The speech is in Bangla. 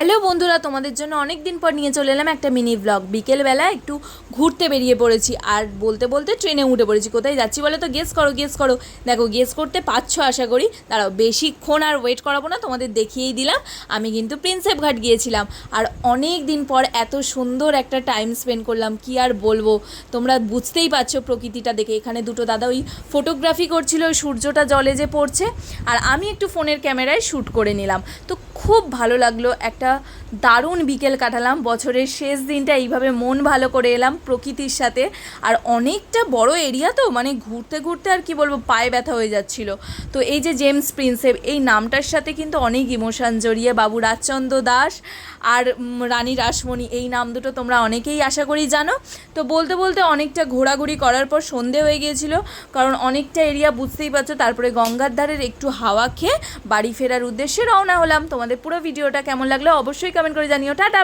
হ্যালো বন্ধুরা, তোমাদের জন্য অনেক দিন পর নিয়ে চলে এলাম একটা মিনি ব্লগ। বিকেলবেলা একটু ঘুরতে বেরিয়ে পড়েছি, আর বলতে বলতে ট্রেনে উঠে পড়েছি। কোথায় যাচ্ছি বলো তো? গেস করো, গেস করো। দেখো, গেস করতে পারছো আশা করি। দাঁড়াও, বেশিক্ষণ আর ওয়েট করাবো না, তোমাদের দেখিয়েই দিলাম। আমি কিন্তু প্রিন্সেপ ঘাট গিয়েছিলাম, আর অনেক দিন পর এত সুন্দর একটা টাইম স্পেন্ড করলাম, কি আর বলবো। তোমরা বুঝতেই পারছো প্রকৃতিটা দেখে। এখানে দুটো দাদা ওই ফটোগ্রাফি করছিল, ওই সূর্যটা জলে যে পড়ছে, আর আমি একটু ফোনের ক্যামেরায় শ্যুট করে নিলাম। তো খুব ভালো লাগলো, একটা দারুণ বিকেল কাটালাম। বছরের শেষ দিনটা এইভাবে মন ভালো করে এলাম প্রকৃতির সাথে। আর অনেকটা বড় এরিয়া, তো মানে ঘুরতে ঘুরতে আর কি বলবো, পায়ে ব্যথা হয়ে যাচ্ছিল। তো এই যে জেমস প্রিন্সেপ, এই নামটার সাথে কিন্তু অনেক ইমোশান জড়িয়ে। বাবু রাজচন্দ্র দাস আর রানী রাসমণি, এই নাম দুটো তোমরা অনেকেই আশা করি জানো। তো বলতে বলতে অনেকটা ঘোরাঘুরি করার পর সন্ধে হয়ে গিয়েছিল, কারণ অনেকটা এরিয়া বুঝতেই পারছো। তারপরে গঙ্গার ধারের একটু হাওয়া খেয়ে বাড়ি ফেরার উদ্দেশ্যে রওনা হলাম। তোমাদের পুরো ভিডিওটা কেমন লাগলো অবশ্যই কমেন্ট করে জানিও। টাটা।